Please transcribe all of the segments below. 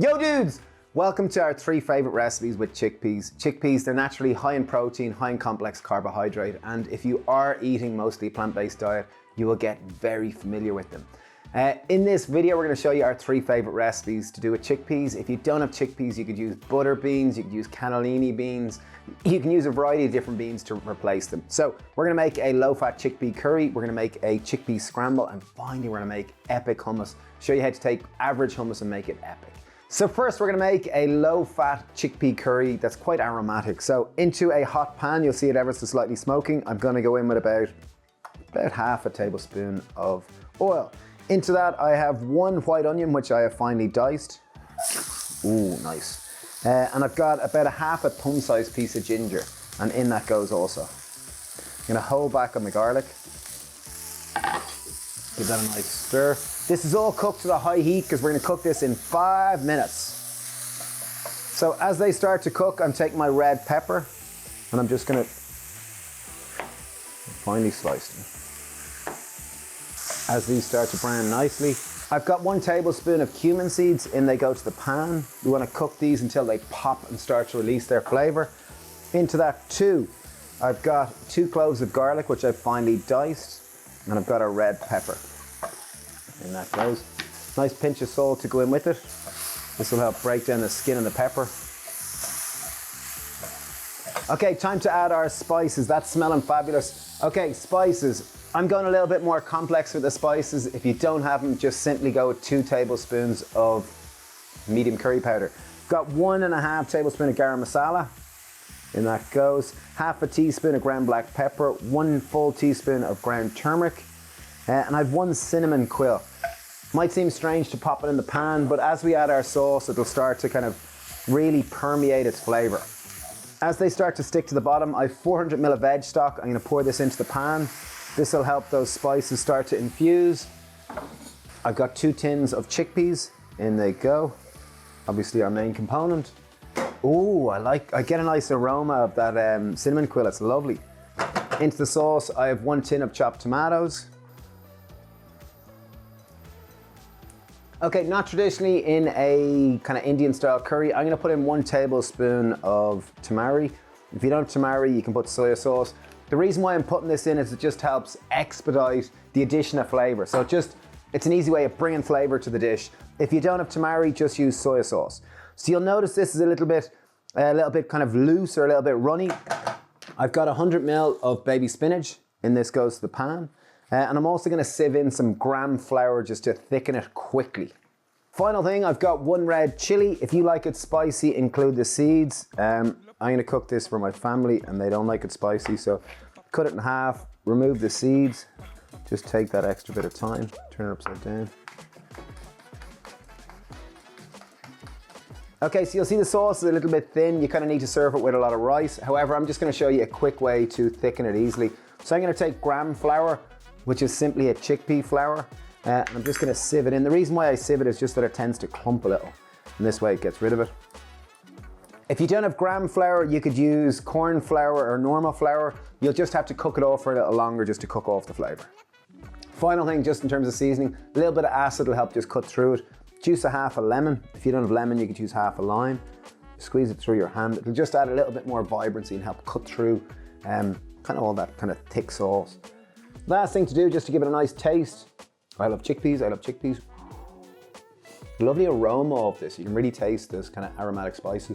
Yo dudes! Welcome to our 3 favorite recipes with chickpeas. Chickpeas, they're naturally high in protein, high in complex carbohydrate, and if you are eating mostly a plant-based diet, you will get very familiar with them. In this video, we're going to show you our 3 favorite recipes to do with chickpeas. If you don't have chickpeas, you could use butter beans, you could use cannellini beans, you can use a variety of different beans to replace them. So we're going to make a low-fat chickpea curry, we're going to make a chickpea scramble, and finally we're going to make epic hummus. Show you how to take average hummus and make it epic. So first we're going to make a low-fat chickpea curry that's quite aromatic. So into a hot pan, you'll see it ever so slightly smoking. I'm going to go in with about half a tablespoon of oil. Into that I have 1 white onion, which I have finely diced. Ooh, nice. And I've got about half a thumb-sized piece of ginger, and in that goes also. I'm going to hold back on the garlic. Give that a nice stir. This is all cooked at a high heat because we're going to cook this in 5 minutes. So as they start to cook, I'm taking my red pepper and I'm just going to finely slice them. As these start to brown nicely, I've got 1 tablespoon of cumin seeds. In they go to the pan. We want to cook these until they pop and start to release their flavor. Into that too, I've got 2 cloves of garlic, which I've finely diced, and I've got a red pepper. In that goes. Nice pinch of salt to go in with it. This will help break down the skin of the pepper. Okay, time to add our spices. That's smelling fabulous. Okay, spices. I'm going a little bit more complex with the spices. If you don't have them, just simply go with 2 tablespoons of medium curry powder. Got 1.5 tablespoons of garam masala. In that goes. Half a teaspoon of ground black pepper, 1 full teaspoon of ground turmeric, and I've 1 cinnamon quill. Might seem strange to pop it in the pan, but as we add our sauce, it'll start to kind of really permeate its flavor. As they start to stick to the bottom, I've 400 ml of veg stock. I'm going to pour this into the pan. This will help those spices start to infuse. I've got 2 tins of chickpeas. In they go. Obviously our main component. Ooh, I get a nice aroma of that cinnamon quill. It's lovely. Into the sauce, I have 1 tin of chopped tomatoes. Okay, not traditionally in a kind of Indian style curry, I'm going to put in 1 tablespoon of tamari. If you don't have tamari, you can put soy sauce. The reason why I'm putting this in is it just helps expedite the addition of flavor. So it's an easy way of bringing flavor to the dish. If you don't have tamari, just use soy sauce. So you'll notice this is a little bit kind of loose or a little bit runny. I've got 100 ml of baby spinach. In this goes to the pan. And I'm also going to sieve in some gram flour just to thicken it quickly. Final thing, I've got 1 red chili. If you like it spicy, include the seeds. I'm going to cook this for my family and they don't like it spicy, so cut it in half, remove the seeds. Just take that extra bit of time, turn it upside down. Okay, so you'll see the sauce is a little bit thin. You kind of need to serve it with a lot of rice. However, I'm just going to show you a quick way to thicken it easily. So I'm going to take gram flour, which is simply a chickpea flour, and I'm just going to sieve it in. The reason why I sieve it is just that it tends to clump a little, and this way it gets rid of it. If you don't have gram flour, you could use corn flour or normal flour. You'll just have to cook it off for a little longer just to cook off the flavor. Final thing, just in terms of seasoning, a little bit of acid will help just cut through it. Juice half a lemon. If you don't have lemon, you could use half a lime. Squeeze it through your hand. It'll just add a little bit more vibrancy and help cut through kind of all that kind of thick sauce. Last thing to do, just to give it a nice taste. I love chickpeas, I love chickpeas. Lovely aroma of this. You can really taste this kind of aromatic spicy.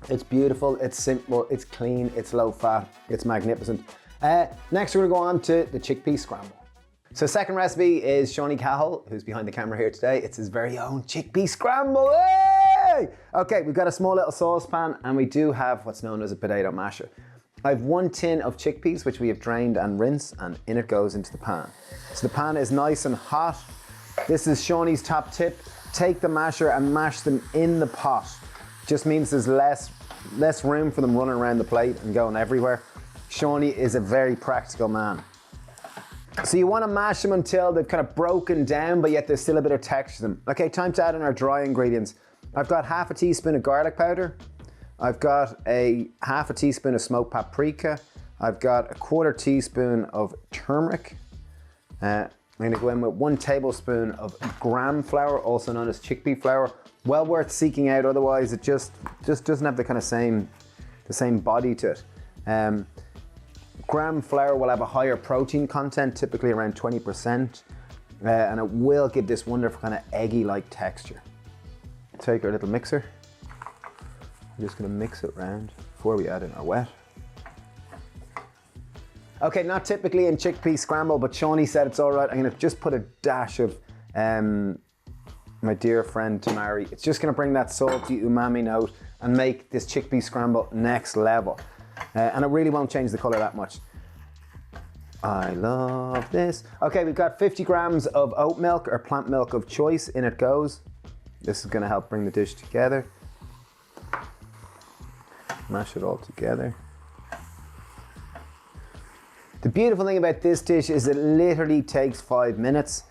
It's beautiful, it's simple, it's clean, it's low fat, it's magnificent. Next we're gonna go on to the chickpea scramble. So second recipe is Shawnee Cahill, who's behind the camera here today. It's his very own chickpea scramble. Hey! Okay, we've got a small little saucepan and we do have what's known as a potato masher. I have 1 tin of chickpeas, which we have drained and rinsed, and in it goes into the pan. So the pan is nice and hot. This is Shawnee's top tip. Take the masher and mash them in the pot. Just means there's less room for them running around the plate and going everywhere. Shawnee is a very practical man. So you want to mash them until they've kind of broken down, but yet there's still a bit of texture to them. Okay, time to add in our dry ingredients. I've got half a teaspoon of garlic powder. I've got half a teaspoon of smoked paprika. I've got a 1/4 teaspoon of turmeric. I'm gonna go in with 1 tablespoon of gram flour, also known as chickpea flour. Well worth seeking out, otherwise it just doesn't have the kind of the same body to it. Gram flour will have a higher protein content, typically around 20%, and it will give this wonderful kind of eggy-like texture. Take our little mixer. I'm just gonna mix it around before we add in our wet. Okay, not typically in chickpea scramble, but Shawnee said it's all right. I'm gonna just put a dash of my dear friend tamari. It's just gonna bring that salty umami note and make this chickpea scramble next level. And it really won't change the color that much. I love this. Okay, we've got 50 grams of oat milk or plant milk of choice. In it goes. This is gonna help bring the dish together. Mash it all together. The beautiful thing about this dish is it literally takes 5 minutes.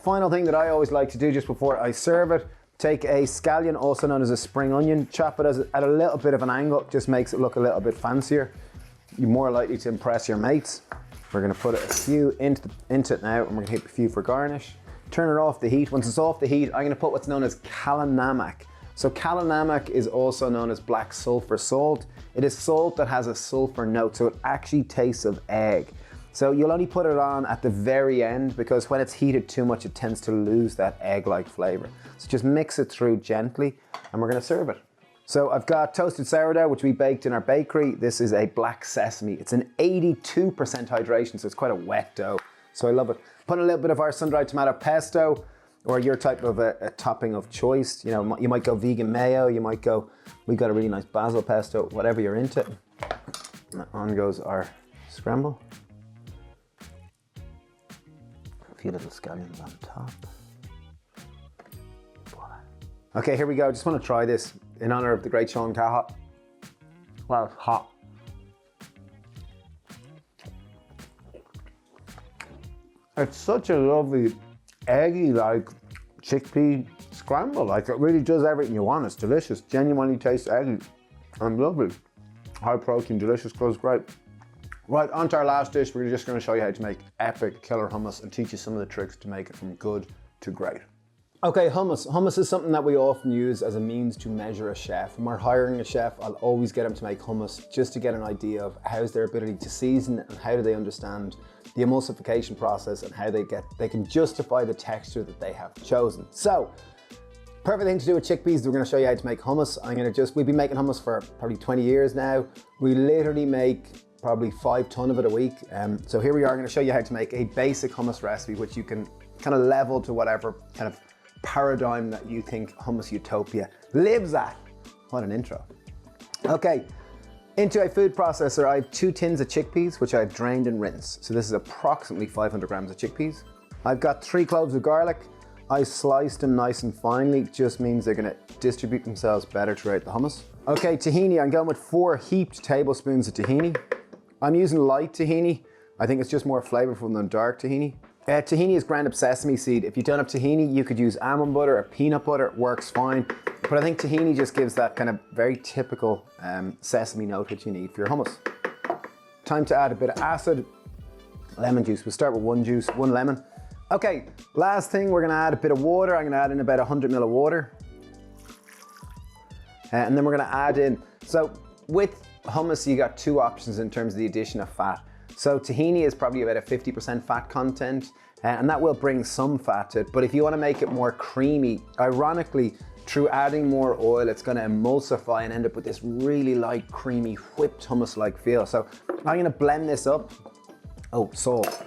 Final thing that I always like to do just before I serve it, take a scallion, also known as a spring onion, chop it at a little bit of an angle, just makes it look a little bit fancier. You're more likely to impress your mates. We're gonna put a few into it now, and we're gonna keep a few for garnish. Turn it off the heat. Once it's off the heat, I'm gonna put what's known as kalinamak. So kalinamak is also known as black sulfur salt. It is salt that has a sulfur note, so it actually tastes of egg. So you'll only put it on at the very end because when it's heated too much, it tends to lose that egg-like flavor. So just mix it through gently and we're gonna serve it. So I've got toasted sourdough, which we baked in our bakery. This is a black sesame. It's an 82% hydration, so it's quite a wet dough. So I love it. Put a little bit of our sun-dried tomato pesto or your type of a topping of choice. You know, you might go vegan mayo, you might go, we got a really nice basil pesto, whatever you're into. And on goes our scramble. A few little scallions on top. Voila. Okay, here we go. Just want to try this in honor of the great Sean Cahill. Wow, it's hot. It's such a lovely, eggy-like chickpea scramble. Like, it really does everything you want. It's delicious, genuinely tastes eggy and lovely. High protein, delicious, goes great. Right, on to our last dish. We're just going to show you how to make epic killer hummus and teach you some of the tricks to make it from good to great. Okay, hummus. Hummus is something that we often use as a means to measure a chef. When we're hiring a chef, I'll always get them to make hummus just to get an idea of how's their ability to season and how do they understand the emulsification process and how they can justify the texture that they have chosen. So, perfect thing to do with chickpeas, we're gonna show you how to make hummus. We've been making hummus for probably 20 years now. We literally make probably 5 ton of it a week. So here we are gonna show you how to make a basic hummus recipe, which you can kind of level to whatever kind of paradigm that you think hummus utopia lives at. What an intro. Okay. Into a food processor, I have 2 tins of chickpeas, which I've drained and rinsed. So this is approximately 500 grams of chickpeas. I've got 3 cloves of garlic. I sliced them nice and finely, just means they're gonna distribute themselves better throughout the hummus. Okay, tahini, I'm going with 4 heaped tablespoons of tahini. I'm using light tahini. I think it's just more flavorful than dark tahini. Tahini is ground up sesame seed. If you don't have tahini, you could use almond butter or peanut butter, it works fine. But I think tahini just gives that kind of very typical sesame note which you need for your hummus. Time to add a bit of acid, lemon juice. We'll start with 1 lemon. Okay, last thing, we're gonna add a bit of water. I'm gonna add in about 100 ml of water. And then we're gonna add in, so with hummus, you got 2 options in terms of the addition of fat. So tahini is probably about a 50% fat content, and that will bring some fat to it. But if you wanna make it more creamy, ironically, through adding more oil, it's gonna emulsify and end up with this really light, creamy, whipped hummus-like feel. So I'm gonna blend this up. Oh, salt,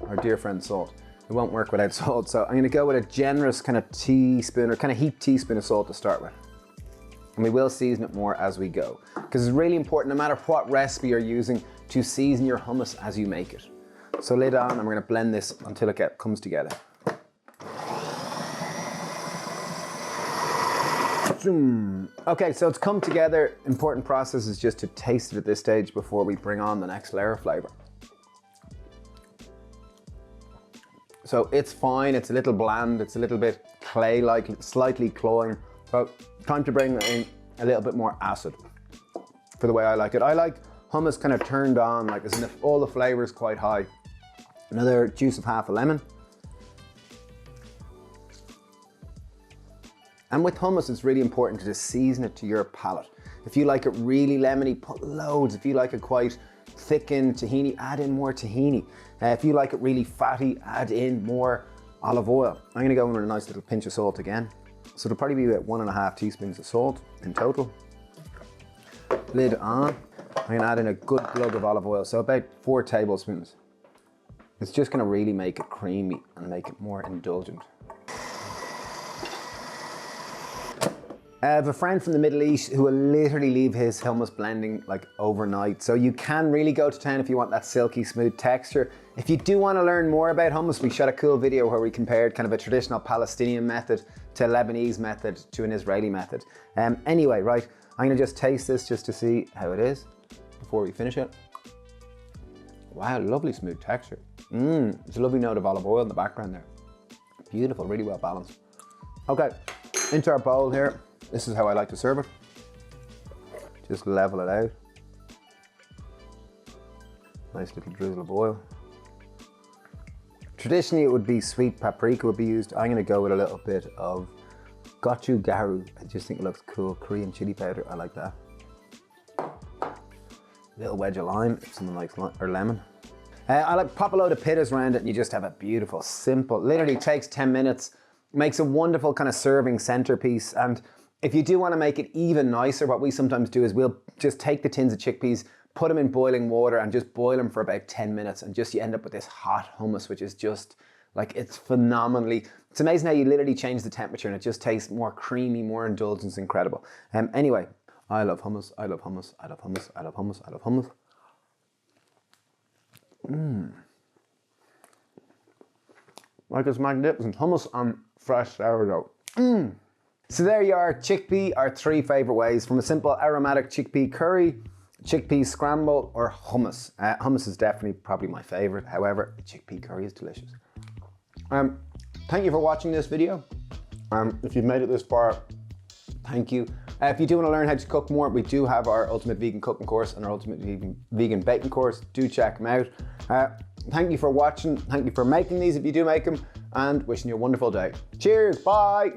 our dear friend salt. It won't work without salt. So I'm gonna go with a generous kind of teaspoon or kind of heaped teaspoon of salt to start with. And we will season it more as we go. Because it's really important, no matter what recipe you're using, to season your hummus as you make it. So lid on, and we're gonna blend this until it comes together. Okay, so it's come together. Important process is just to taste it at this stage before we bring on the next layer of flavor. So it's fine, it's a little bland, it's a little bit clay-like, slightly cloying. So time to bring in a little bit more acid for the way I like it. I like hummus kind of turned on, like as if all the flavor is quite high. Another juice of half a lemon. And with hummus, it's really important to just season it to your palate. If you like it really lemony, put loads. If you like it quite thickened tahini, add in more tahini. If you like it really fatty, add in more olive oil. I'm gonna go in with a nice little pinch of salt again. So it'll probably be about 1.5 teaspoons of salt in total. Lid on. I'm gonna add in a good glug of olive oil, so about 4 tablespoons. It's just gonna really make it creamy and make it more indulgent. I have a friend from the Middle East who will literally leave his hummus blending like overnight. So you can really go to town if you want that silky smooth texture. If you do want to learn more about hummus, we shot a cool video where we compared kind of a traditional Palestinian method to a Lebanese method to an Israeli method. Anyway, right, I'm gonna just taste this just to see how it is before we finish it. Wow, lovely smooth texture. It's a lovely note of olive oil in the background there. Beautiful, really well balanced. Okay, into our bowl here. This is how I like to serve it. Just level it out. Nice little drizzle of oil. Traditionally it would be sweet paprika would be used. I'm gonna go with a little bit of gochugaru. I just think it looks cool. Korean chili powder, I like that. Little wedge of lime, if someone likes lime, or lemon. I like pop a load of pittas around it and you just have a beautiful, simple, literally takes 10 minutes, makes a wonderful kind of serving centerpiece. And if you do want to make it even nicer, what we sometimes do is we'll just take the tins of chickpeas, put them in boiling water and just boil them for about 10 minutes and just you end up with this hot hummus, which is just like, it's phenomenally, it's amazing how you literally change the temperature and it just tastes more creamy, more indulgent, it's incredible. Anyway, I love hummus, I love hummus, I love hummus, I love hummus, I love hummus. Like it's magnificent, hummus on fresh sourdough. So there you are, chickpea, our 3 favorite ways, from a simple aromatic chickpea curry, chickpea scramble, or hummus. Hummus is definitely probably my favorite. However, the chickpea curry is delicious. Thank you for watching this video. If you've made it this far, thank you. If you do want to learn how to cook more, we do have our Ultimate Vegan Cooking course and our Ultimate Vegan Baking course. Do check them out. Thank you for watching. Thank you for making these if you do make them, and wishing you a wonderful day. Cheers, bye.